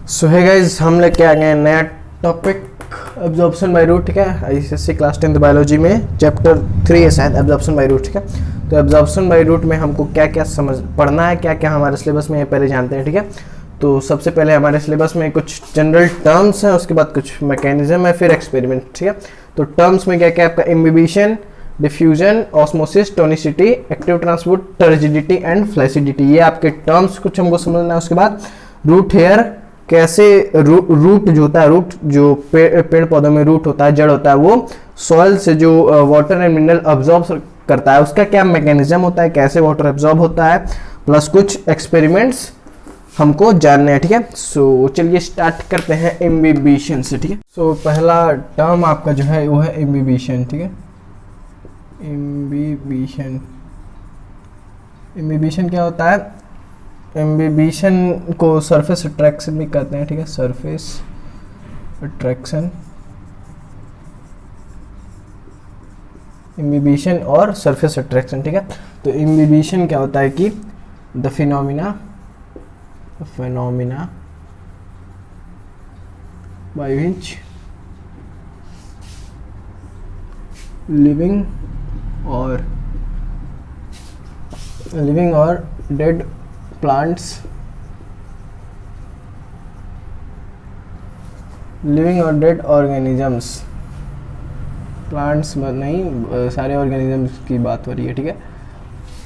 सो है गाइज, हम लेके आ गए नया टॉपिक एब्जॉर्प्शन बाय रूट। ठीक है, आईसीएससी क्लास 10 बायोलॉजी में चैप्टर 3 है शायद, एब्जॉर्प्शन बाय रूट। ठीक है, तो एब्जॉर्प्शन बाय रूट में हमको क्या क्या समझ पढ़ना है, क्या क्या हमारे सिलेबस में पहले जानते हैं। ठीक है, तो सबसे पहले हमारे सिलेबस में कुछ जनरल टर्म्स हैं, उसके बाद कुछ मैकेनिज्म है, फिर एक्सपेरिमेंट। ठीक है, तो टर्म्स में क्या क्या आपका imbibition, diffusion, osmosis, tonicity, active transport, turgidity and flaccidity, ये आपके टर्म्स कुछ हमको समझना है। उसके बाद रूट हेयर, कैसे रूट जो होता है, रूट जो पेड़ पौधों में रूट होता है, जड़ होता है, वो सॉइल से जो वाटर एंड मिनरल अब्जॉर्ब करता है, उसका क्या मैकेनिज्म होता है, कैसे वाटर अब्जॉर्ब होता है, प्लस कुछ एक्सपेरिमेंट्स हमको जानने हैं। ठीक है, सो चलिए स्टार्ट करते हैं इम्बिबिशन से। ठीक है, सो पहला टर्म आपका जो है वो है इम्बिबिशन। ठीक है, इम्बिबिशन, इम्बिबिशन क्या होता है? इम्बिबिशन को सरफेस अट्रैक्शन भी कहते हैं। ठीक है, सरफेस अट्रैक्शन, इम्बिबिशन और सरफेस अट्रैक्शन। ठीक है, तो इम्बिबिशन क्या होता है कि the phenomena by which living और डेड प्लांट्स, लिविंग और डेड ऑर्गेनिजम्स, प्लांट्स नहीं, सारे ऑर्गेनिजम्स की बात हो रही है। ठीक है,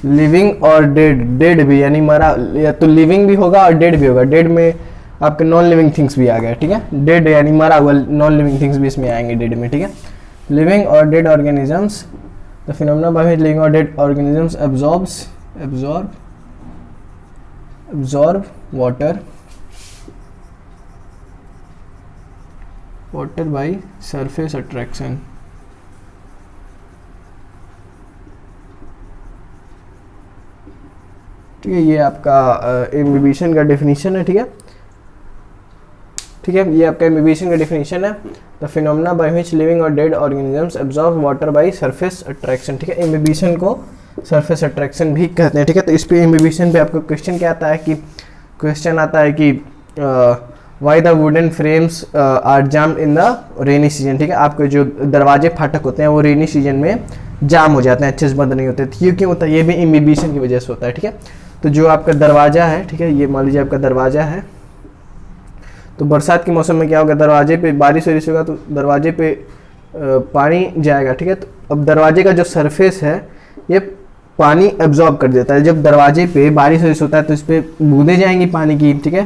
लिविंग और डेड, डेड भी यानी मरा, या तो लिविंग भी होगा और डेड भी होगा। डेड में आपके नॉन लिविंग थिंग्स भी आ गए। ठीक है, डेड यानी मरा हुआ, नॉन लिविंग थिंग्स भी इसमें आएंगे डेड में। ठीक है, लिविंग और dead organisms, the phenomena by which living और dead organisms absorb water by surface attraction। ठीक है, ये आपका इम्बिबिशन का डेफिनेशन है। ठीक है, ये आपका इम्बिबिशन का डेफिनेशन है, the phenomena by which living और dead organisms absorb water by surface attraction. ठीक है, इम्बिबिशन को सरफेस अट्रैक्शन भी कहते हैं। ठीक है, तो इस पे इम्बिबिशन पे आपको क्वेश्चन क्या आता है कि why the wooden frames are jammed in the rainy season. ठीक है, आपके जो दरवाजे फाटक होते हैं वो रेनी सीजन में जाम हो जाते हैं, अच्छे से बंद नहीं होते। ये क्यों होता है? ये भी इम्बिबिशन की वजह से होता है। ठीक है, तो जो आपका दरवाजा है, ठीक है, ये मान लीजिए आपका दरवाजा है, तो बरसात के मौसम में क्या होगा, दरवाजे पे बारिश होगा तो दरवाजे पे पानी जाएगा। ठीक है, तो अब दरवाजे का जो सरफेस है ये पानी एब्जॉर्ब कर देता है। जब दरवाजे पे बारिश होता है तो इस पे बूंदे जाएंगी पानी की। ठीक है,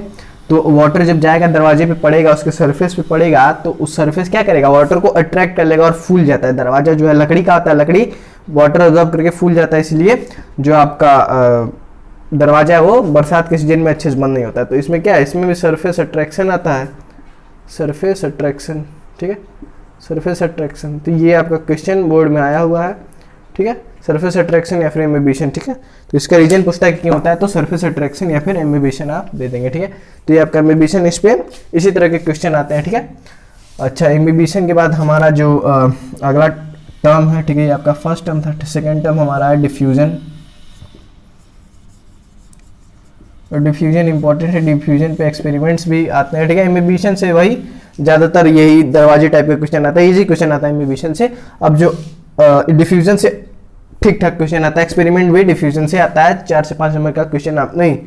तो वाटर जब जाएगा दरवाजे पे पड़ेगा, उसके सरफेस पे पड़ेगा, तो उस सरफेस क्या करेगा, वाटर को अट्रैक्ट कर लेगा और फूल जाता है। दरवाजा जो है लकड़ी का होता है, लकड़ी वाटर एब्जॉर्ब करके फूल जाता है, इसलिए जो आपका दरवाजा है वो बरसात के सीजन में अच्छे से बंद नहीं होता है। तो इसमें क्या है, इसमें भी सरफेस अट्रैक्शन आता है, सरफेस अट्रैक्शन। ठीक है, सरफेस अट्रैक्शन, तो ये आपका क्वेश्चन बोर्ड में आया हुआ है। ठीक है, सरफेस अट्रैक्शन या फिर इम्बिबिशन। ठीक है, तो इसका रीजन पूछता है कि क्यों होता है, तो सरफेस अट्रैक्शन या फिर इम्बिबिशन आप दे देंगे। ठीक है, तो ये आपका इम्बिबिशन, इस पे इसी तरह के क्वेश्चन आते हैं। ठीक है, अच्छा, इम्बिबिशन के बाद हमारा जो अगला टर्म है, ठीक है, ये आपका फर्स्ट टर्म था। सेकेंड टर्म हमारा है डिफ्यूजन। और डिफ्यूजन इंपॉर्टेंट है, डिफ्यूजन पे एक्सपेरिमेंट्स भी आते हैं। ठीक है, इम्बिबिशन से वही ज़्यादातर यही दरवाजे टाइप का क्वेश्चन आता है, इजी क्वेश्चन आता है इम्बिबिशन से। अब जो डिफ्यूजन से ठीक ठाक क्वेश्चन आता है, एक्सपेरिमेंट भी डिफ्यूजन से आता है। 4 से 5 नंबर का क्वेश्चन आप नहीं,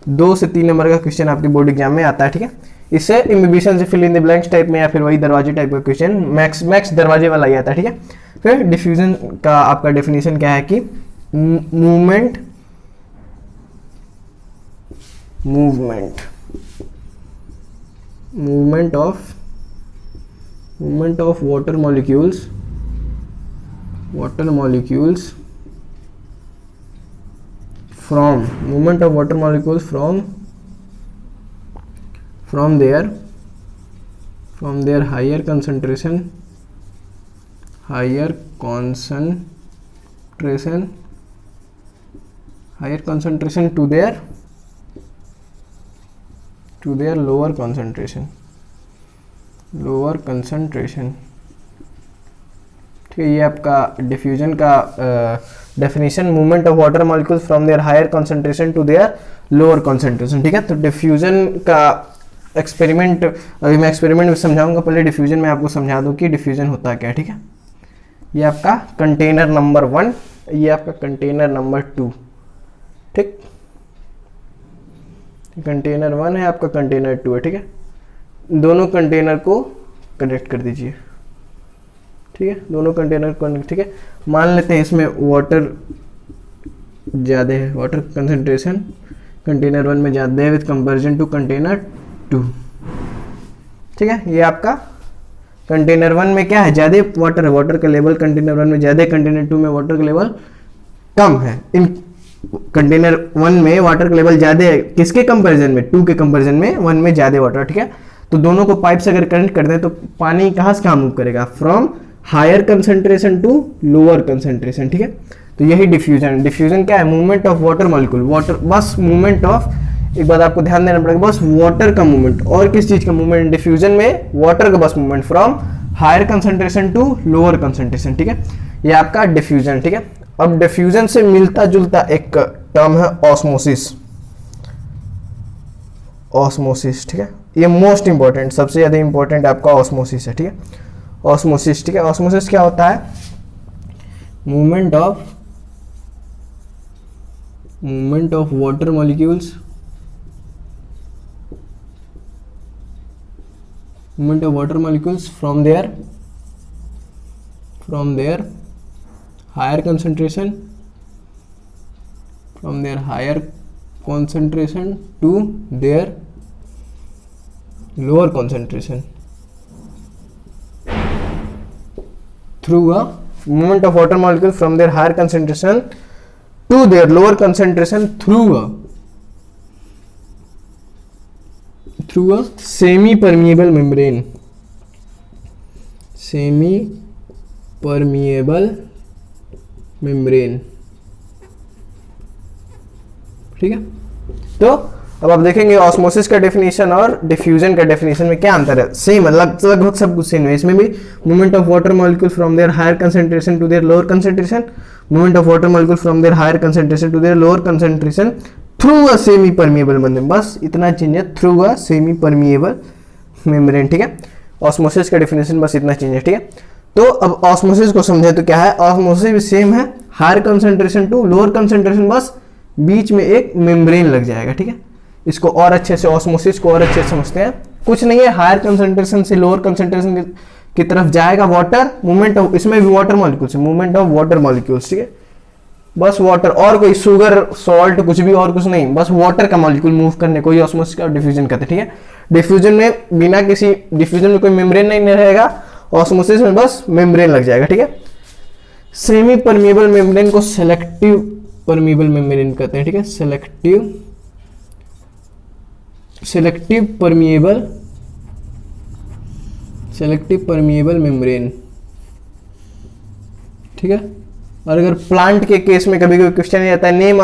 2 से 3 नंबर का क्वेश्चन आपके बोर्ड एग्जाम में आता है। ठीक है, इससे इम्बिबिशन से fill in the blanks type में या फिर वही दरवाजे टाइप का क्वेश्चन मैक्स दरवाजे वाला ही आता है। ठीक है, फिर डिफ्यूजन का आपका डेफिनेशन क्या है कि movement of water molecules from their higher concentration to their lower concentration। ठीक है, ये आपका डिफ्यूजन का definition, movement of water molecules from their higher concentration to their lower concentration. ठीक है, तो डिफ्यूजन का एक्सपेरिमेंट, अभी मैं एक्सपेरिमेंट में समझाऊंगा, पहले डिफ्यूजन में आपको समझा दूं कि डिफ्यूजन होता क्या है, ठीक है। ये आपका कंटेनर नंबर 1, ये आपका कंटेनर नंबर 2, ठीक। कंटेनर 1 है आपका, कंटेनर 2 है, ठीक है। दोनों कंटेनर को कनेक्ट कर दीजिए, ठीक है, दोनों कंटेनर को, ठीक है। मान लेते हैं इसमें वाटर ज़्यादा है, वाटर कंसंट्रेशन कंटेनर 1 में ज़्यादा है विद कंपैरिजन टू कंटेनर 2, ठीक है। ये आपका कंटेनर 1 में क्या है, ज़्यादा वाटर है, वाटर का लेवल कंटेनर 1 में ज़्यादा है, कंटेनर 2 में वाटर का लेवल कम है। इन कंटेनर 1 में वाटर का लेवल ज़्यादा है, किसके कंपैरिजन में, 2 के कंपैरिजन में 1 में ज़्यादा वाटर, ठीक है। तो दोनों को पाइप से अगर कनेक्ट कर दें तो पानी कहाँ से कहाँ मूव करेगा, from higher concentration to lower concentration, ठीक है। तो यही डिफ्यूजन, डिफ्यूजन क्या है, movement of water molecule, water बस मूवमेंट ऑफ, एक बात आपको ध्यान देना पड़ेगा, बस वाटर का मूवमेंट, और किस चीज का मूवमेंट, डिफ्यूजन में वाटर का बस movement from higher concentration to lower concentration, ठीक है। ये आपका डिफ्यूजन, ठीक है। अब डिफ्यूजन से मिलता जुलता एक टर्म है ऑस्मोसिस, ऑस्मोसिस, ठीक है। ये मोस्ट इंपॉर्टेंट, सबसे ज्यादा इंपॉर्टेंट आपका ऑस्मोसिस है, ठीक है। ऑस्मोसिस, ठीक है। ऑस्मोसिस क्या होता है, movement of water molecules, movement of water molecules from their higher concentration, to their lower concentration through a movement of water molecules from their higher concentration to their lower concentration through a semi permeable membrane, ठीक है। तो अब आप देखेंगे osmosis का definition और diffusion का definition में क्या अंतर है, सेम, लगभग सब कुछ सेम है। इसमें भी movement of water molecule from their higher concentration to their lower concentration, movement of water molecule from their higher concentration to their lower concentration through a semi permeable membrane, बस इतना change है, through a semi permeable membrane, ठीक है। Osmosis का definition बस इतना change है, ठीक है। तो अब ऑस्मोसिस को समझे तो क्या है, ऑस्मोसिस भी सेम है, higher concentration to lower concentration, बस बीच में एक मेम्ब्रेन लग जाएगा, ठीक है। इसको और अच्छे से, ऑस्मोसिस को और अच्छे से समझते हैं। कुछ नहीं है, हायर कंसंट्रेशन से लोअर कंसंट्रेशन की तरफ जाएगा वाटर, मूवमेंट ऑफ, इसमें भी water molecules, movement of water molecules, ठीक है। बस वाटर, और कोई शुगर सॉल्ट कुछ भी और कुछ नहीं, बस वाटर का मॉलिक्यूल मूव करने को ही ऑस्मोसिस का डिफ्यूजन कहते हैं, ठीक है। डिफ्यूजन में बिना किसी, डिफ्यूजन में कोई मेम्ब्रेन नहीं रहेगा, ऑस्मोसिस में बस मेम्ब्रेन लग जाएगा, ठीक है। सेमी परमिएबल मेम्ब्रेन को सेलेक्टिव परमिएबल मेम्ब्रेन कहते हैं, ठीक है। सेलेक्टिव परमिएबल मेम्ब्रेन, ठीक है। और अगर प्लांट के केस में कभी कोई क्वेश्चन नहीं आता है, name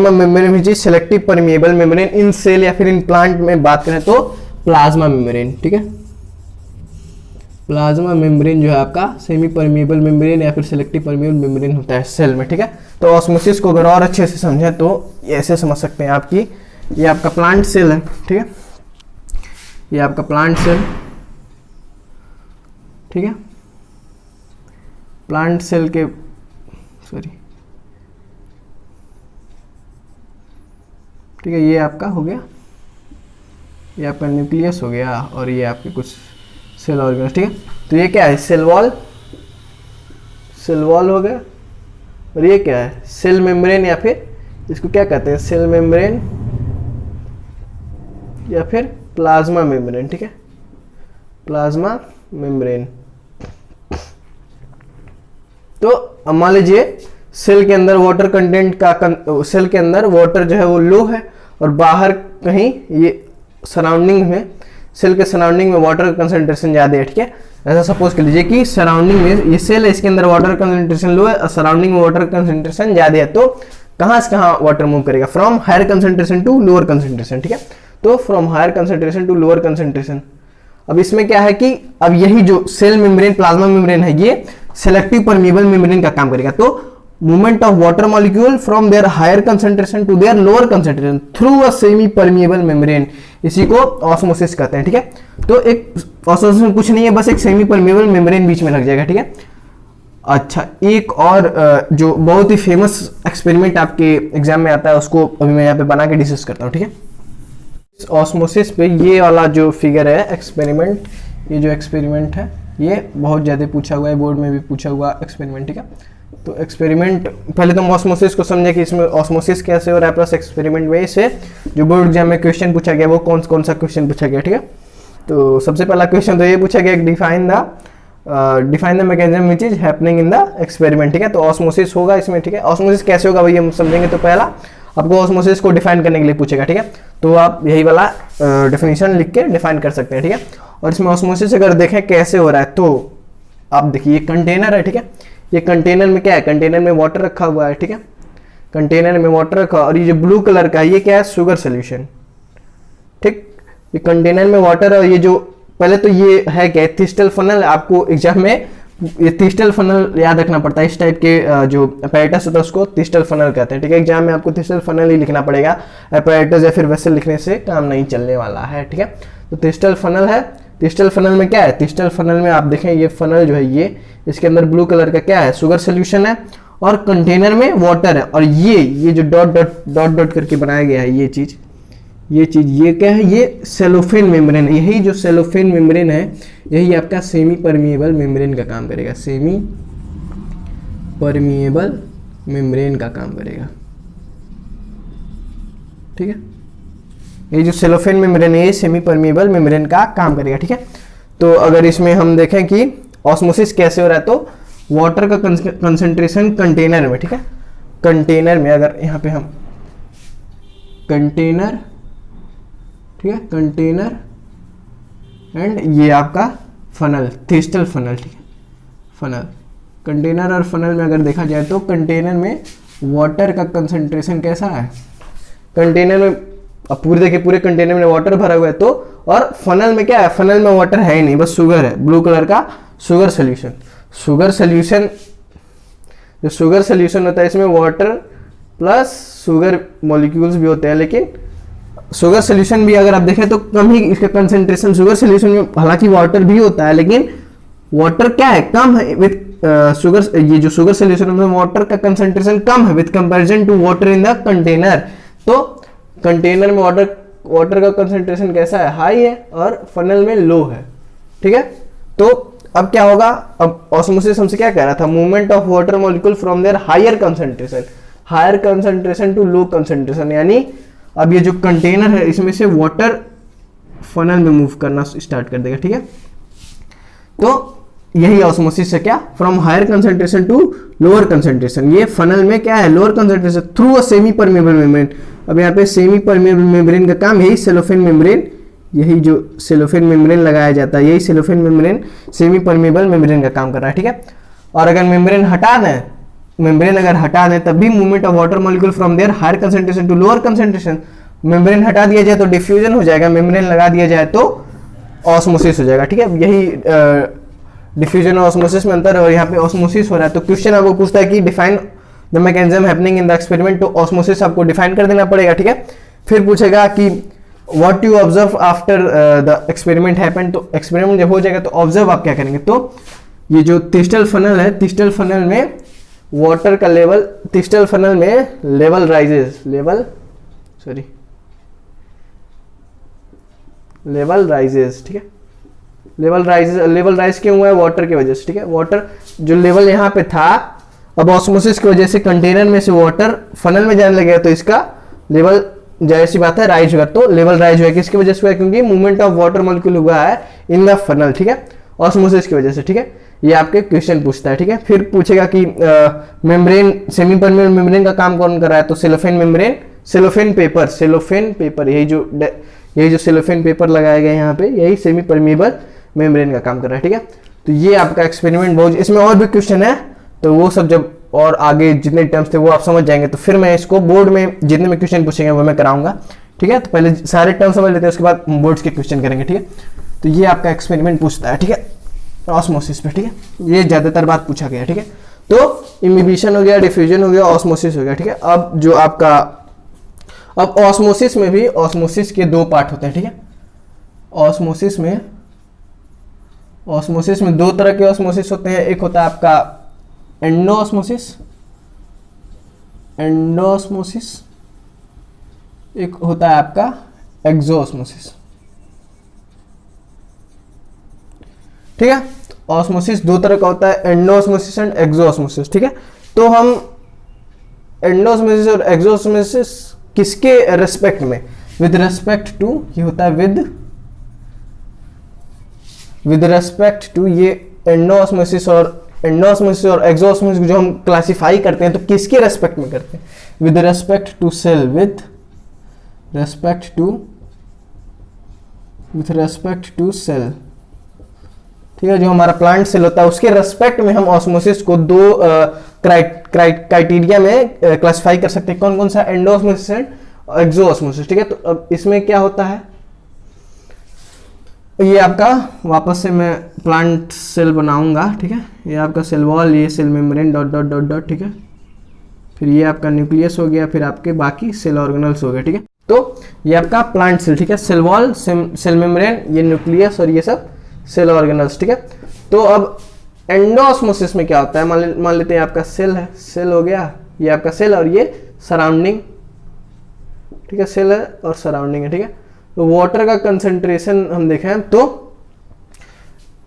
a membrane which is selective permeable membrane in cell, या फिर इन प्लांट में बात करें तो प्लाज्मा मेम्ब्रेन, ठीक है। प्लाज्मा मेम्ब्रेन जो है आपका सेमी परमिएबल मेम्ब्रेन या फिर सेलेक्टिव परमिएबल मेम्ब्रेन होता है सेल में, ठीक है। तो ऑस्मोसिस को अगर और अच्छे से समझें तो ऐसे समझ सकते हैं आपकी, ये आपका प्लांट सेल है, ठीक है। ये आपका प्लांट सेल, ठीक है। प्लांट सेल के, ठीक है, ये आपका हो गया, ये आपका न्यूक्लियस हो गया, और ये आपके कुछ सेल ऑर्गेनल्स, ठीक है। तो ये क्या है, सेल वॉल हो गया, और ये क्या है, सेल मेम्ब्रेन, या फिर इसको क्या कहते हैं, सेल मेम्ब्रेन या फिर प्लाज्मा मेम्ब्रेन, ठीक है। Plasma membrane. तो अब मान लीजिए सेल के अंदर वाटर कंटेंट का, सेल के अंदर वाटर जो है वो लो है, और बाहर कहीं ये सराउंडिंग में, सेल के सराउंडिंग में वाटर कंसंट्रेशन ज़्यादा है, ठीक है। ऐसा सपोज कर लीजिए कि सराउंडिंग में ये सेल है, इसके अंदर वाटर कंसंट्रेशन लो है और सराउंडिंग में वाटर कंसंट्रेशन ज़्यादा है, तो कहाँ से कहाँ वाटर मूव करेगा, from higher concentration to lower concentration, ठीक है। तो from higher concentration to lower concentration. अब इसमें क्या है कि अब यही जो सेल मेम्ब्रेन, प्लाज्मा मेम्ब्रेन है, ये सेलेक्टिव परमिएबल मेम्ब्रेन का काम करेगा। तो movement of water molecule from their higher concentration to their lower concentration through a semi permeable membrane इसी को ऑस्मोसिस कहते हैं, ठीक है। तो एक ऑस्मोसिस में कुछ नहीं है, बस एक सेमी परमेबल मेम्ब्रेन बीच में लग जाएगा, ठीक है। अच्छा, एक और जो बहुत ही फेमस एक्सपेरिमेंट आपके एग्जाम में आता है, उसको अभी मैं यहाँ पे बना के डिस्कस करता हूँ, ठीक है। ऑस्मोसिस पे ये वाला जो फिगर है एक्सपेरिमेंट, ये जो एक्सपेरिमेंट है ये बहुत ज़्यादा पूछा हुआ है, बोर्ड में भी पूछा हुआ एक्सपेरिमेंट, ठीक है। तो एक्सपेरिमेंट पहले तो हम ऑस्मोसिस को समझे कि इसमें ऑस्मोसिस कैसे हो रहा है, प्लस एक्सपेरिमेंट में से जो बोर्ड एग्जाम में क्वेश्चन पूछा गया वो कौन कौन सा क्वेश्चन पूछा गया, ठीक है। तो सबसे पहला क्वेश्चन तो ये पूछा गया, define the mechanism which is happening in the experiment, ठीक है। तो ऑस्मोसिस होगा इसमें, ठीक है। ऑस्मोसिस कैसे होगा भाई हम समझेंगे। तो पहला आपको ऑस्मोसिस को डिफाइन करने के लिए पूछेगा, ठीक है। तो आप यही वाला डेफिनेशन लिख के डिफाइन कर सकते हैं, ठीक है। और इसमें ऑस्मोसिस अगर देखें कैसे हो रहा है, तो आप देखिए ये कंटेनर है, ठीक है। ये कंटेनर में क्या है, कंटेनर में वाटर रखा हुआ है, ठीक है। कंटेनर में वाटर रखा, और ये जो ब्लू कलर का है ये क्या है, शुगर सोल्यूशन, ठीक। ये कंटेनर में वाटर, और ये जो पहले तो ये है क्या, थिस्टल फनल। आपको एग्जाम में ये थिस्टल फनल याद रखना पड़ता है, इस टाइप के जो अपैरेटस होता है उसको थिस्टल फनल कहते हैं, ठीक है। एग्जाम में आपको थिस्टल फनल ही लिखना पड़ेगा, अपैरेटस या फिर वेसल लिखने से काम नहीं चलने वाला है, ठीक है। तो थिस्टल फनल है। थिस्टल फनल में क्या है, थिस्टल फनल में आप देखें ये फनल जो है ये, इसके अंदर ब्लू कलर का क्या है, शुगर सोल्यूशन है, और कंटेनर में वाटर है। और ये जो डॉट डॉट डॉट डॉट करके बनाया गया है ये चीज ये क्या है, ये सेलोफेन मेम्ब्रेन है। यही जो सेलोफेन मेम्ब्रेन है यही आपका सेमी परमिएबल मेम्ब्रेन का काम करेगा, सेमी परमिएबल मेम्ब्रेन का काम करेगा, ठीक है। ये जो सेलोफेन मेम्ब्रेन है ये सेमी परमिएबल मेम्ब्रेन का काम करेगा, ठीक है। तो अगर इसमें हम देखें कि ऑस्मोसिस कैसे हो रहा है, तो वाटर का कंसंट्रेशन कंटेनर में, ठीक है। कंटेनर में अगर यहाँ पे हम कंटेनर, ठीक है, कंटेनर एंड ये आपका फनल, थिस्टल फनल, ठीक है, फनल। कंटेनर और फनल में अगर देखा जाए तो कंटेनर में वाटर का कंसंट्रेशन कैसा है, कंटेनर में अब पूरे देखिए पूरे कंटेनर में वाटर भरा हुआ है, तो और फनल में क्या है, फनल में वाटर है ही नहीं, बस शुगर है, ब्लू कलर का शुगर सोल्यूशन। शुगर सोल्यूशन, जो शुगर सोल्यूशन होता है इसमें वाटर प्लस शुगर मॉलिक्यूल्स भी होते हैं, लेकिन शुगर सोल्यूशन भी अगर आप देखें तो कम ही इसका कंसंट्रेशन, शुगर सोल्यूशन में हालांकि वाटर भी होता है लेकिन वाटर क्या है, कम है विद शुगर। ये जो शुगर सोल्यूशन में वाटर का कंसंट्रेशन कम है with comparison to water in the container. तो कंटेनर में वाटर का कंसंट्रेशन कैसा है, हाई है, और फनल में लो है, ठीक है। तो अब क्या होगा, अब ऑस्मोसिस हमसे क्या कह रहा था, movement of water molecule from their higher concentration to low concentration, यानी अब ये जो कंटेनर है इसमें से वाटर फनल में मूव करना स्टार्ट कर देगा, ठीक है। तो यही ऑस्मोसिस है क्या, from higher concentration to lower concentration. ये फनल में क्या है, lower concentration through a semi permeable membrane. अब यहाँ पे सेमी परमेबल मेम्ब्रेन का काम यही सेलोफेन मेम्ब्रेन, यही जो सेलोफेन मेम्ब्रेन लगाया जाता है यही cellophane membrane semi permeable membrane का काम कर रहा है, ठीक है। और अगर मेम्ब्रेन हटा दें तब भी movement of water molecule from their higher concentration to lower concentration. Membrane हटा दिया जाए तो डिफ्यूजन हो जाएगा, मेम्ब्रेन लगा दिया जाए तो ऑस्मोसिस हो जाएगा, ठीक है। यही डिफ्यूजन और ऑस्मोसिस में अंतर है, और यहाँ पे ऑस्मोसिस हो रहा है। तो क्वेश्चन आपको पूछता है कि define the mechanism happening in the experiment, तो ऑस्मोसिस आपको डिफाइन कर देना पड़ेगा, ठीक है। फिर पूछेगा कि what you observe after the experiment happen, तो एक्सपेरिमेंट जब हो जाएगा तो ऑब्जर्व आप क्या करेंगे, तो ये जो थिस्टल फनल है, थिस्टल फनल में वाटर का लेवल, थिस्टल फनल में लेवल राइजेस, ठीक है। लेवल राइज क्यों हुआ है, वाटर की वजह से, ठीक है। वाटर जो लेवल यहाँ पे था, अब ऑस्मोसिस की वजह से कंटेनर में से वाटर फनल में जाने लगेगा, तो इसका लेवल जाहिर सी बात है राइज होगा। तो लेवल राइज हुआ किसकी वजह से हुआ, क्योंकि मूवमेंट ऑफ वाटर मॉलिक्यूल हुआ है इन द फनल, ठीक है, ऑस्मोसिस की वजह से, ठीक है। ये आपके क्वेश्चन पूछता है, ठीक है। फिर पूछेगा कि मेम्ब्रेन, सेमी परमेबल मेम्ब्रेन का काम कौन कर रहा है, तो सेलोफेन मेम्ब्रेन, सेलोफेन पेपर, यही जो सेलोफेन पेपर लगाया गया है यहाँ पे, यही सेमी परमेबल मेम्ब्रेन का काम कर रहा है, ठीक है। तो ये आपका एक्सपेरिमेंट बहुत, इसमें और भी क्वेश्चन है, तो वो सब जब और आगे जितने टर्म्स थे वो आप समझ जाएंगे, तो फिर मैं इसको बोर्ड में जितने में क्वेश्चन पूछेंगे वो मैं कराऊंगा, ठीक है। तो पहले सारे टर्म समझ लेते हैं, उसके बाद बोर्ड्स के क्वेश्चन करेंगे, ठीक है। तो ये आपका एक्सपेरिमेंट पूछता है, ठीक है, ऑस्मोसिस पे, ठीक है। ये ज्यादातर बात पूछा गया, ठीक है। तो इम्बिबिशन हो गया, डिफ्यूजन हो गया, ऑस्मोसिस हो गया, ठीक है। अब जो आपका अब ऑस्मोसिस में भी, ऑस्मोसिस के दो पार्ट होते हैं, ठीक है। ऑस्मोसिस में दो तरह के ऑस्मोसिस होते हैं, एक होता है आपका एंडोऑस्मोसिस, एक होता है आपका एक्सोऑस्मोसिस, ठीक है। ऑस्मोसिस दो तरह का होता है, एंडोऑस्मोसिस एंड एक्सोऑस्मोसिस, ठीक है। तो हम एंडोऑस्मोसिस और एक्सोऑस्मोसिस किसके रेस्पेक्ट में, विद रेस्पेक्ट टू, ये होता है विद रेस्पेक्ट टू, ये एंडोऑस्मोसिस और एक्सोऑस्मोसिस जो हम क्लासिफाई करते हैं तो किसके रेस्पेक्ट में करते हैं, with respect to cell, with respect to cell, ठीक है। जो हमारा प्लांट सेल होता है उसके रेस्पेक्ट में हम ऑस्मोसिस को दो क्राइटेरिया में क्लासिफाई कर सकते हैं। कौन कौन सा, एंडोऑस्मोसिस एंड एक्सोऑस्मोसिस, ठीक है। तो अब इसमें क्या होता है, ये आपका वापस से मैं प्लांट सेल बनाऊंगा, ठीक है। ये आपका सेल वॉल, ये cell membrane dot dot dot dot, ठीक है। फिर ये आपका न्यूक्लियस हो गया, फिर आपके बाकी सेल ऑर्गेनल्स हो गए, ठीक है। तो ये आपका प्लांट सेल, ठीक है। सेल वॉल, सेल मेम्ब्रेन, ये न्यूक्लियस और ये सब सेल ऑर्गेनल्स, ठीक है। तो अब एंडोऑस्मोसिस में क्या होता है, मान लेते हैं आपका सेल है, सेल हो गया, ये आपका सेल और ये सराउंडिंग, ठीक है। सेल है और सराउंडिंग है, ठीक है। तो वाटर का कंसंट्रेशन हम देखें तो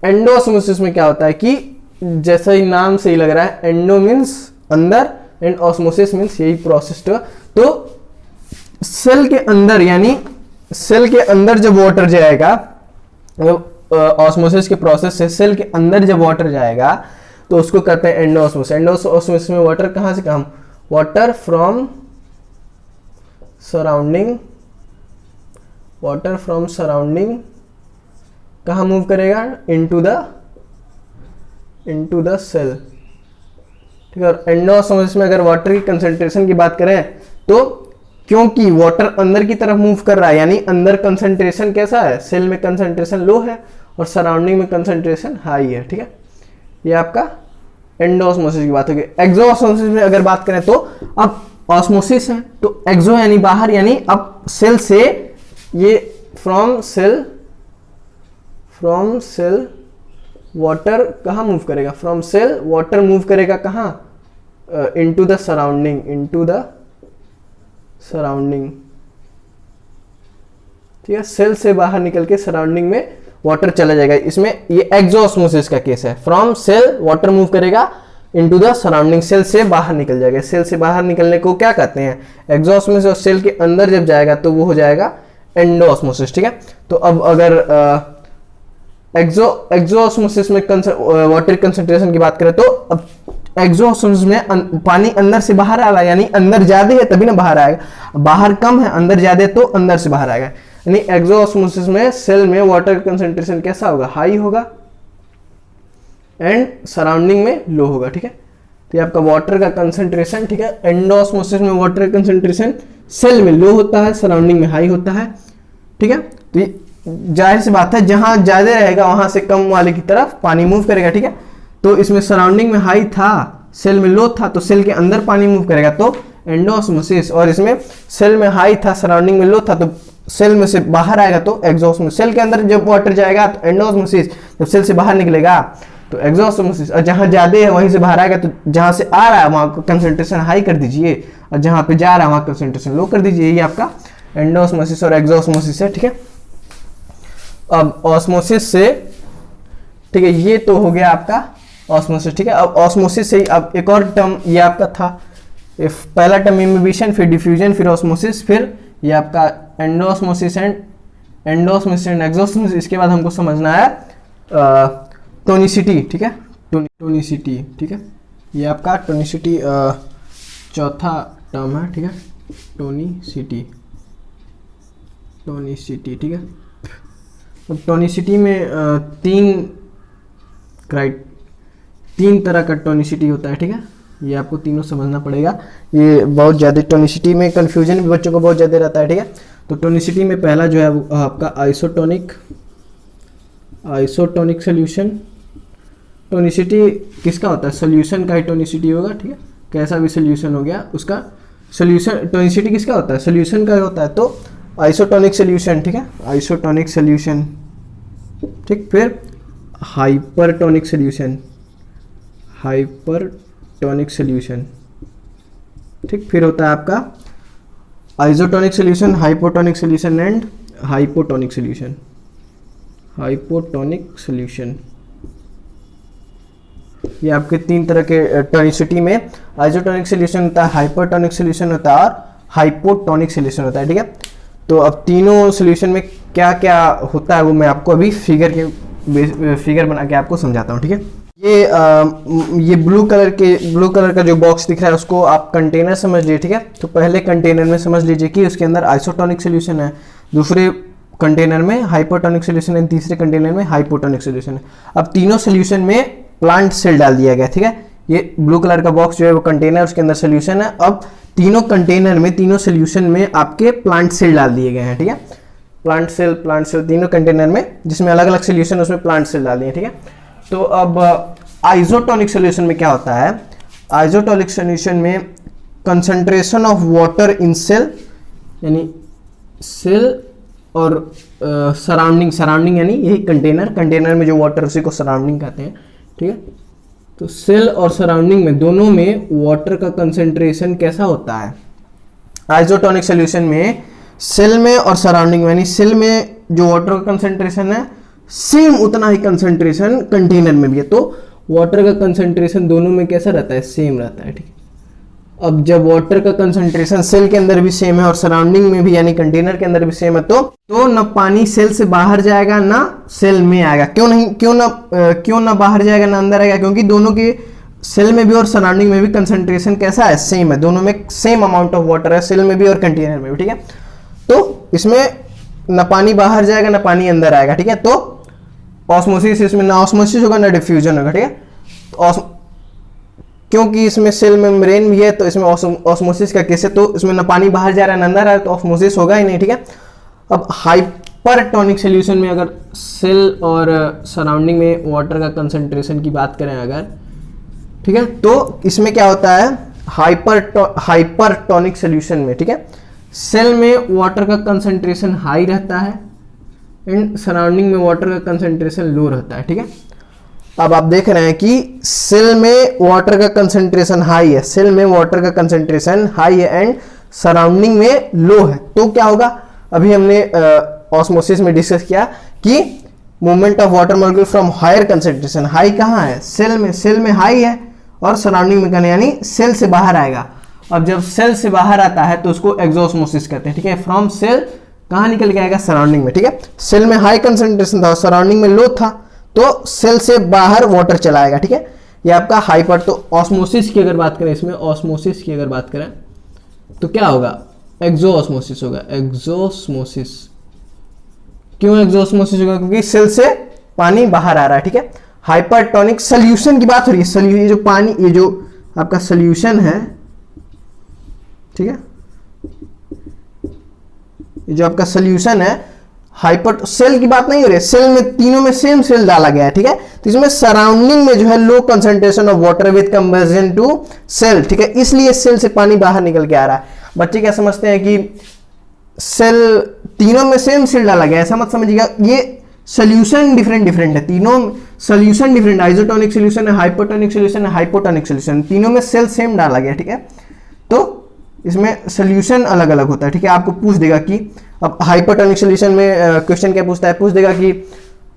एंडोऑस्मोसिस में क्या होता है कि जैसा ही नाम से ही लग रहा है, एंडो मीन्स अंदर एंड ऑस्मोसिस मीन्स यही प्रोसेस। तो सेल के अंदर, यानी सेल के अंदर जब वाटर जाएगा, ऑस्मोसिस के प्रोसेस से सेल के अंदर जब वाटर जाएगा तो उसको कहते हैं एंडोऑस्मोसिस। एंडोऑस्मोसिस में वाटर कहां से कहां, वाटर फ्रॉम सराउंडिंग कहां मूव करेगा, इनटू द सेल, ठीक है। और एंडोऑस्मोसिस में अगर वाटर की कंसंट्रेशन की बात करें तो क्योंकि वाटर अंदर की तरफ मूव कर रहा है, यानी अंदर कंसंट्रेशन कैसा है, सेल में कंसंट्रेशन लो है और सराउंडिंग में कंसंट्रेशन हाई है, ठीक है। ये आपका एंडोऑस्मोसिस की बात होगी। एक्सोऑस्मोसिस में अगर बात करें तो अब ऑस्मोसिस है तो एक्सो यानी बाहर, यानी अब सेल से ये फ्रॉम सेल वाटर कहाँ मूव करेगा, फ्रॉम सेल वाटर मूव करेगा कहाँ, इनटू द सराउंडिंग, ठीक है। सेल से बाहर निकल के सराउंडिंग में वाटर चला जाएगा। इसमें ये एक्सोऑस्मोसिस का केस है, फ्रॉम सेल वाटर मूव करेगा इनटू द सराउंडिंग, सेल से बाहर निकल जाएगा। सेल से बाहर निकलने को क्या कहते हैं, एक्सोऑस्मोसिस। और सेल के अंदर जब जाएगा तो वो हो जाएगा एंडोऑस्मोसिस, ठीक है। तो अब अगर एक्सोऑस्मोसिस में वाटर कंसंट्रेशन की बात करें तो अब एक्सोऑस्मोसिस में पानी अंदर से बाहर आ रहा है, यानी अंदर ज्यादा है तभी ना बाहर आएगा, बाहर कम है अंदर ज्यादा है तो अंदर से बाहर आएगा। यानी एक्सोऑस्मोसिस में सेल में वाटर कंसंट्रेशन कैसा होगा, हाई होगा एंड सराउंडिंग में लो होगा, ठीक है। तो ये आपका वाटर का कंसंट्रेशन, ठीक है। एंडोऑस्मोसिस में वाटर का कंसंट्रेशन सेल में लो होता है, सराउंडिंग में हाई होता है, ठीक है। तो ये जाहिर सी बात है, जहां ज्यादा रहेगा वहां से कम वाले की तरफ पानी मूव करेगा, ठीक है। तो इसमें सराउंडिंग में हाई था, सेल में लो था, तो सेल के अंदर पानी मूव करेगा तो एंडोऑस्मोसिस। और इसमें सेल में हाई था, सराउंडिंग में लो था, तो सेल में से बाहर आएगा तो एक्सोऑस्मोसिस। सेल के अंदर जब वाटर जाएगा तो एंडोऑस्मोसिस, जब सेल से बाहर निकलेगा तो एक्सोऑस्मोसिस। और जहां ज्यादा है वहीं से बाहर आएगा, तो जहां से आ रहा है वहां कंसंट्रेशन हाई कर दीजिए और जहां पे जा रहा है वहां कंसंट्रेशन लो कर दीजिए। ये आपका एंडोऑस्मोसिस और एक्सोऑस्मोसिस है, ठीक है। अब ऑस्मोसिस से, ठीक है, ये तो हो गया आपका ऑस्मोसिस, ठीक है। अब ऑस्मोसिस से अब एक और टर्म ये आपका था, पहला टर्म इम्बिबिशन, फिर डिफ्यूजन, फिर ऑस्मोसिस, फिर ये आपका एंडोऑस्मोसिस एंड एक्सोऑस्मोसिस। इसके बाद हमको समझना है टोनिसिटी, ठीक है। टोनिसिटी, ठीक है। ये आपका टोनिसिटी चौथा टर्म है, ठीक है। टोनिसिटी, ठीक है। अब टोनिसिटी में तीन तरह का टोनिसिटी होता है, ठीक है। ये आपको तीनों समझना पड़ेगा, ये बहुत ज़्यादा टोनिसिटी में कन्फ्यूजन भी बच्चों को बहुत ज़्यादा रहता है, ठीक है। तो टोनिसिटी में पहला जो है वो आपका आइसोटोनिक सोल्यूशन। टोनिसिटी किसका होता है, सोल्यूशन का ही टोनिसिटी होगा, ठीक है। कैसा भी सोल्यूशन हो गया उसका सोल्यूशन टोनिसिटी किसका होता है, सोल्यूशन का होता है, तो आइसोटोनिक सोल्यूशन, ठीक है, आइसोटोनिक सोल्यूशन, ठीक। फिर हाइपरटोनिक सोल्यूशन, हाइपरटोनिक सोल्यूशन, ठीक। फिर होता है आपका isotonic solution, hypotonic solution and hypotonic solution, hypotonic solution. ये आपके तीन तरह के टोनिसिटी में आइसोटोनिक सोल्यूशन होता है, हाइपरटोनिक सोल्यूशन होता है और हाइपोटोनिक सोल्यूशन होता है, ठीक है। तो अब तीनों सोल्यूशन में क्या क्या होता है वो मैं आपको अभी फिगर बना के आपको समझाता हूँ, ठीक है। ये ब्लू कलर का जो बॉक्स दिख रहा है उसको आप कंटेनर समझ लीजिए, ठीक है। तो पहले कंटेनर में समझ लीजिए कि उसके अंदर आइसोटोनिक सोल्यूशन है, दूसरे कंटेनर में हाइपोटोनिक सोल्यूशन है, तीसरे कंटेनर में हाइपोटोनिक सोल्यूशन है। अब तीनों सोल्यूशन में प्लांट सेल डाल दिया गया, ठीक है। ये ब्लू कलर का बॉक्स जो है वो कंटेनर, उसके अंदर सोल्यूशन है। अब तीनों कंटेनर में, तीनों सोल्यूशन में आपके प्लांट सेल डाल दिए गए हैं, ठीक है। प्लांट सेल तीनों कंटेनर में, जिसमें अलग अलग सोल्यूशन, उसमें प्लांट सेल डाल दिए, ठीक है। तो अब आइसोटोनिक सोल्यूशन में क्या होता है, आइसोटोनिक सोल्यूशन में concentration of water in cell, यानी सेल और सराउंडिंग यानी यही कंटेनर में जो वाटर, उसी को सराउंडिंग कहते हैं, ठीक है। तो सेल और सराउंडिंग में, दोनों में वाटर का कंसंट्रेशन कैसा होता है, आइसोटोनिक सोल्यूशन में सेल में और सराउंडिंग में, यानी सेल में जो वाटर का कंसंट्रेशन है सेम उतना ही कंसंट्रेशन कंटेनर में भी है। तो वाटर का कंसंट्रेशन दोनों में कैसा रहता है, सेम रहता है, ठीक है। अब जब वाटर का कंसंट्रेशन सेल के अंदर भी सेम है और सराउंडिंग में भी, यानी कंटेनर के अंदर भी सेम है, तो ना पानी सेल से बाहर जाएगा ना सेल में आएगा। क्यों ना बाहर जाएगा ना अंदर आएगा, क्योंकि दोनों के सेल में भी और सराउंडिंग में भी कंसंट्रेशन कैसा है, सेम है। दोनों में सेम अमाउंट ऑफ वाटर है, सेल में भी और कंटेनर में भी, ठीक है। तो इसमें ना पानी बाहर जाएगा ना पानी अंदर आएगा, ठीक है। तो ऑस्मोसिस, इसमें ना ऑस्मोसिस होगा ना डिफ्यूजन होगा, ठीक है। तो क्योंकि इसमें सेल मेम्ब्रेन भी है तो इसमें ऑस्मोसिस का केस है, तो इसमें ना पानी बाहर जा रहा है ना अंदर आ रहा है, तो ऑस्मोसिस होगा ही नहीं, ठीक है। अब हाइपरटोनिक सोल्यूशन में अगर सेल और सराउंडिंग में वाटर का कंसंट्रेशन की बात करें अगर, ठीक है, तो इसमें क्या होता है, हाइपरटोनिक सोल्यूशन में, ठीक है, सेल में वाटर का कंसंट्रेशन हाई रहता है एंड सराउंडिंग में वाटर का कंसंट्रेशन लो रहता है, ठीक है। अब आप देख रहे हैं कि सेल में वाटर का कंसंट्रेशन हाई है, सेल में वाटर का कंसंट्रेशन हाई है एंड सराउंडिंग में लो है, तो क्या होगा, अभी हमने ऑस्मोसिस में डिस्कस किया कि movement of water molecule from higher concentration, high कहाँ है, सेल में हाई है और सराउंडिंग में कहने यानी सेल से बाहर आएगा। अब जब सेल से बाहर आता है तो उसको एक्सोस्मोसिस कहते हैं, ठीक है। फ्रॉम सेल कहाँ निकल के आएगा, सराउंडिंग में, ठीक है। सेल में हाई कंसंट्रेशन था, सराउंडिंग में लो था, तो सेल से बाहर वाटर चला आएगा, ठीक है। ये आपका हाइपर। तो ऑस्मोसिस की अगर बात करें, इसमें ऑस्मोसिस की अगर बात करें तो क्या होगा, एक्सोस्मोसिस होगा, एक्सोस्मोसिस। क्यों एक्सोस्मोसिस होगा, क्योंकि सेल से पानी बाहर आ रहा है, ठीक है। हाइपरटोनिक सोल्यूशन की बात हो रही है, ये जो पानी, ये जो आपका सोल्यूशन है, ठीक है, ये जो आपका सोल्यूशन है, हाइपर सेल की बात नहीं हो रही है, सेल में तीनों में सेम सेल डाला गया है, ठीक है। तो इसमें सराउंडिंग में जो है low concentration of water with comparison to cell, ठीक है, इसलिए सेल से पानी बाहर निकल के आ रहा है। बच्चे क्या समझते हैं कि सेल, तीनों में सेम सेल डाला गया, ऐसा मत समझिएगा, ये सोल्यूशन डिफरेंट है, तीनों सोल्यूशन डिफरेंट, आइसोटोनिक सोल्यूशन है, हाइपोटोनिक सोल्यूशन है, हाइपोटोनिक सोल्यूशन, तीनों में सेल सेम डाला गया, ठीक है। तो इसमें सोल्यूशन अलग अलग होता है, ठीक है। आपको पूछ देगा कि अब हाइपरटोनिक सोल्यूशन में क्वेश्चन क्या पूछता है, पूछ देगा कि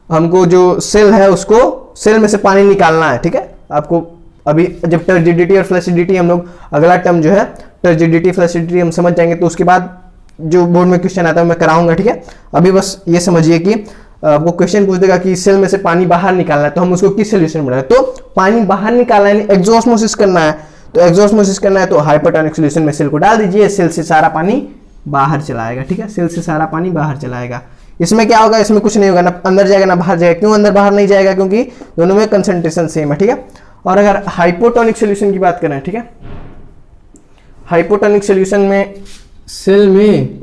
हमको जो सेल है उसको सेल में से पानी निकालना है, ठीक है। आपको अभी जब टर्जिडिटी और फ्लैसिडिटी हम लोग अगला टर्म जो है टर्जिडिटी फ्लैसिडिटी हम समझ जाएंगे, तो उसके बाद जो बोर्ड में क्वेश्चन आता है मैं कराऊंगा, ठीक है। अभी बस ये समझिए कि आपको क्वेश्चन पूछ देगा कि सेल में से पानी बाहर निकालना है, तो हम उसको किस सोल्यूशन में बनाए, तो पानी बाहर निकालना है, एक्सोस्मोसिस करना है, तो एक्सोस्मोसिस करना है तो हाइपरटोनिक सोल्यूशन में सेल को डाल दीजिए, सेल से सारा पानी बाहर चलाएगा, ठीक है, सेल से सारा पानी बाहर चलाएगा। इसमें क्या होगा, इसमें कुछ नहीं होगा, ना अंदर जाएगा ना बाहर जाएगा। क्यों अंदर बाहर नहीं जाएगा, क्योंकि दोनों में कंसंट्रेशन सेम है, ठीक है। और अगर हाइपोटोनिक सोल्यूशन की बात करें, ठीक है, हाइपोटोनिक सोल्यूशन में सेल में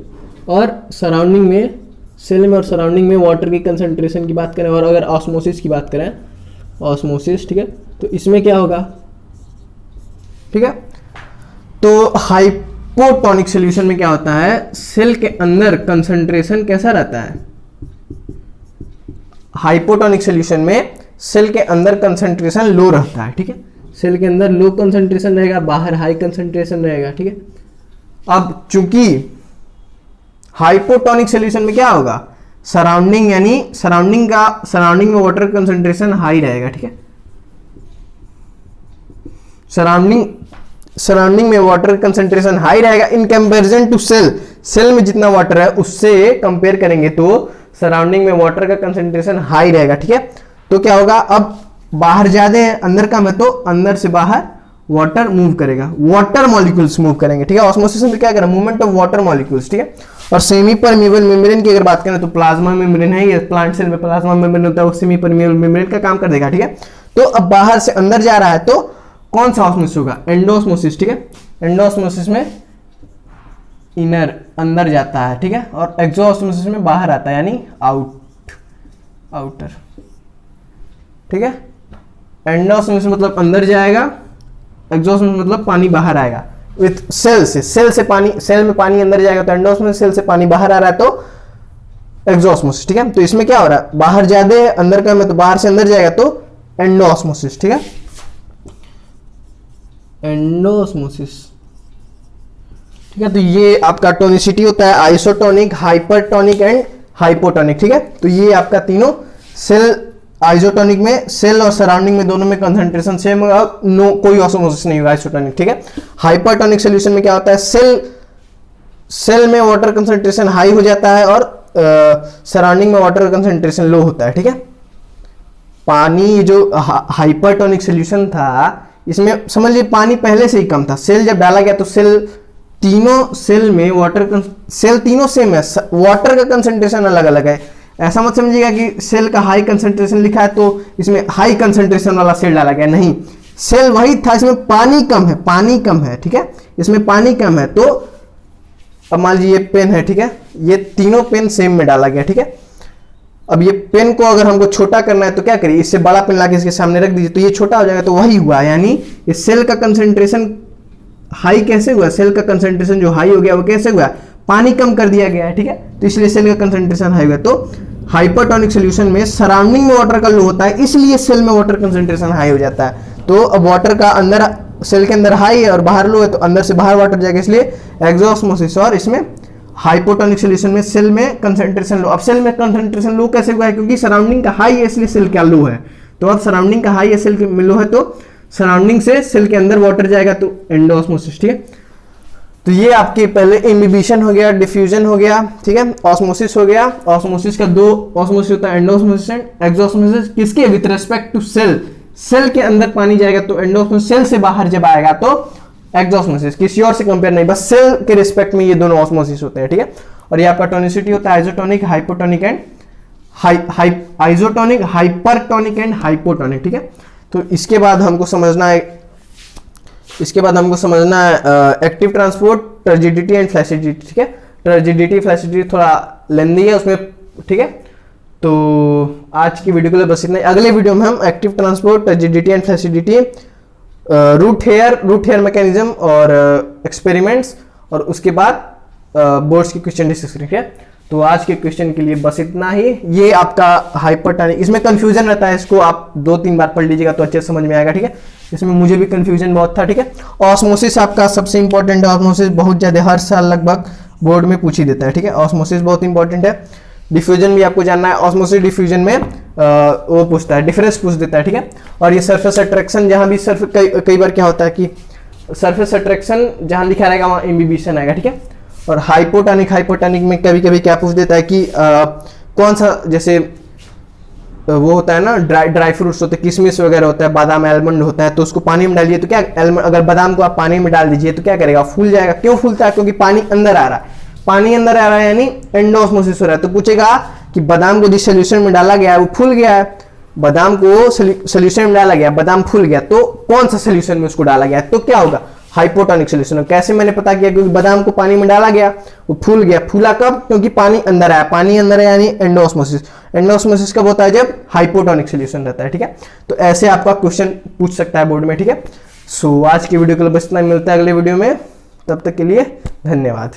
और सराउंडिंग में, सेल में और सराउंडिंग में वाटर की कंसंट्रेशन की बात करें, और अगर ऑस्मोसिस की बात करें, ऑस्मोसिस, ठीक है, तो इसमें क्या होगा, ठीक है। तो हाइपोटोनिक सॉल्यूशन में क्या होता है, सेल के अंदर कंसंट्रेशन कैसा रहता है, हाइपोटोनिक सॉल्यूशन में सेल के अंदर कंसंट्रेशन लो रहता है, ठीक है, सेल के अंदर लो कंसंट्रेशन रहेगा, बाहर हाई कंसंट्रेशन रहेगा, ठीक है। अब चूंकि हाइपोटोनिक सॉल्यूशन में क्या होगा, सराउंडिंग यानी सराउंडिंग में वाटर कंसंट्रेशन हाई रहेगा, ठीक है, सराउंडिंग में वाटर कंसंट्रेशन हाई रहेगा इन कंपैरिजन टू सेल में जितना वाटर है उससे कंपेयर करेंगे तो सराउंडिंग में वाटर का कंसंट्रेशन हाई रहेगा, ठीक है। तो क्या होगा, अब बाहर ज्यादा है अंदर कम है तो अंदर से बाहर वाटर मूव करेगा, वाटर मॉलिक्यूल्स मूव करेंगे, ठीक है। ऑस्मोसिस में क्या करें, मूवमेंट ऑफ वाटर मॉलिक्यूल्स, ठीक है। और सेमी परमिएबल मेम्ब्रेन की अगर बात करें तो प्लाज्मा मेम्ब्रेन है, ये प्लांट सेल में प्लाज्मा मेम्ब्रेन होता है, वो सेमी परमिएबल मेम्ब्रेन का काम कर देगा, ठीक है। तो अब बाहर से अंदर जा रहा है तो कौन सा ऑस्मोसिस होगा, एंडोस्मोसिस, ठीक है। एंडोस्मोसिस में इनर अंदर जाता है, ठीक है, और एक्सोस्मोसिस में बाहर आता है यानी आउटर, ठीक है। एंडोस्मोसिस मतलब अंदर जाएगा, एक्सोस्मोसिस मतलब पानी बाहर आएगा विथ सेल में पानी अंदर जाएगा तो एंडोस्मोसिस, सेल से पानी बाहर आ रहा है तो एक्सोस्मोसिस, ठीक है। तो इसमें क्या हो रहा है, बाहर ज्यादा है अंदर कम है तो बाहर से अंदर जाएगा तो एंडोस्मोसिस, ठीक है, एंडोस्मोसिस, ठीक है। तो ये आपका टोनिसिटी होता है आइसोटोनिक, हाइपरटोनिक एंड हाइपोटोनिक, ठीक है। तो ये आपका तीनों सेल, आइसोटोनिक में सेल और सराउंडिंग में दोनों में कंसंट्रेशन सेम होगा, नो कोई ऑस्मोसिस नहीं होगा, आइसोटोनिक, ठीक है। हाइपरटोनिक सॉल्यूशन में क्या होता है, सेल में वाटर कंसंट्रेशन हाई हो जाता है और सराउंडिंग में वाटर कंसंट्रेशन लो होता है, ठीक है। पानी जो हाइपरटोनिक सॉल्यूशन था इसमें समझ लीजिए पानी पहले से ही कम था, सेल जब डाला गया तो तीनों सेल में सेल तीनों सेम है, वाटर का कंसंट्रेशन अलग अलग है। ऐसा मत समझिएगा कि सेल का हाई कंसंट्रेशन लिखा है तो इसमें हाई कंसंट्रेशन वाला सेल डाला गया, नहीं, सेल वही था, इसमें पानी कम है, ठीक है, इसमें पानी कम है। तो अब मान लीजिए ये पेन है, ठीक है, ये तीनों पेन सेम में डाला गया, ठीक है। अब ये पेन को अगर हमको छोटा करना है तो क्या करिए, इससे बड़ा पेन लाके इसके सामने रख दीजिए तो ये छोटा हो जाएगा, तो वही हुआ, यानी इस सेल का कंसंट्रेशन हाई कैसे हुआ, सेल का कंसंट्रेशन जो हाई हो गया वो कैसे हुआ, पानी कम कर दिया गया है, ठीक है, तो इसलिए सेल का कंसंट्रेशन हाई हुआ। तो हाइपरटोनिक सॉल्यूशन में सराउंडिंग में वाटर का लो होता है इसलिए सेल में वाटर कंसंट्रेशन हाई हो जाता है। तो अब वाटर का अंदर सेल के अंदर हाई है और बाहर लो है तो अंदर से बाहर वाटर जाएगा, इसलिए एक्सोस्मोसिस। और इसमें हाइपोटोनिक सॉल्यूशन में सेल में कंसंट्रेशन लो। अब सेल में कंसंट्रेशन लो कैसे हुआ है, क्योंकि सराउंडिंग का हाई है इसलिए सेल का लो है। तो अब सराउंडिंग का हाई है सेल के लो है तो सराउंडिंग से सेल के अंदर वाटर जाएगा तो एंडोस्मोसिस, ठीक है। तो ये आपके पहले इम्बिबिशन हो गया, डिफ्यूजन हो गया, ठीक है, ऑस्मोसिस हो गया। ऑस्मोसिस का दो ऑस्मोसिस होता है, एंडोस्मोसिस एंड एक्सोस्मोसिस। किसके, with respect to cell, cell के अंदर पानी जाएगा तो एंडोस्मोसिस, सेल से बाहर जब आएगा तो एक्सोस्मोसिस। किसी और से कंपेयर नहीं, बस सेल के रिस्पेक्ट में ये दोनों ऑस्मोसिस होते हैं, ठीक है। और ये आपका टोनिसिटी होता है isotonic, hypotonic and isotonic, hypertonic and hypotonic, ठीक है। तो इसके बाद हमको समझना है active transport, turgidity and flaccidity, ठीक है। टर्जिडिटी फ्लैसिडिटी थोड़ा लेंदी है उसमें, ठीक है। तो आज की वीडियो के लिए बस इतना ही। अगले वीडियो में हम active transport, turgidity and flaccidity, root hair mechanism और एक्सपेरिमेंट्स, और उसके बाद बोर्ड्स की क्वेश्चन डिस्कस करेंगे। तो आज के क्वेश्चन के लिए बस इतना ही। ये आपका हाइपरटोनिक, इसमें कंफ्यूजन रहता है, इसको आप 2-3 बार पढ़ लीजिएगा तो अच्छे से समझ में आएगा, ठीक है। इसमें मुझे भी कंफ्यूजन बहुत था, ठीक है। ऑस्मोसिस आपका सबसे इंपॉर्टेंट है, ऑस्मोसिस बहुत ज्यादा हर साल लगभग बोर्ड में पूछ ही देता है, ठीक है। ऑस्मोसिस बहुत इंपॉर्टेंट है। डिफ्यूजन भी आपको जानना है, ऑस्मोसिस डिफ्यूजन में वो पूछता है, डिफरेंस पूछ देता है, ठीक है। और ये सरफेस अट्रैक्शन, जहां भी कई बार क्या होता है कि सरफेस अट्रैक्शन जहां लिखा रहेगा वहां इम्बिबिशन आएगा, ठीक है। और हाइपोटोनिक में कभी कभी क्या पूछ देता है कि कौन सा, जैसे वो होता है ना ड्राई फ्रूट्स होते हैं, किशमिश वगैरह होता है, बादाम आलमंड होता है, तो उसको पानी में डालिए तो क्या, अगर बादाम को आप पानी में डाल दीजिए तो क्या करेगा, फूल जाएगा। क्यों फूलता है, क्योंकि पानी अंदर आ रहा है, पानी अंदर आ रहा है यानी एंडोस्मोसिस हो रहा है। तो पूछेगा कि बादाम को जिस सोल्यूशन में डाला गया है वो फूल गया है, बादाम को सोल्यूशन में डाला गया, बादाम फूल गया, तो कौन सा सोल्यूशन में उसको डाला गया, तो क्या होगा, हाइपोटोनिक सॉल्यूशन। कैसे मैंने पता किया, क्योंकि बादाम को पानी में डाला गया वो फूल गया। फूला कब, क्योंकि पानी अंदर आया, पानी अंदर है यानी एंडोस्मोसिस। एंडोस्मोसिस कब होता है, जब हाइपोटोनिक सॉल्यूशन रहता है, ठीक है। तो ऐसे आपका क्वेश्चन पूछ सकता है बोर्ड में, ठीक है। सो आज की वीडियो के लिए बस इतना, मिलता है अगले वीडियो में। तब तक के लिए धन्यवाद।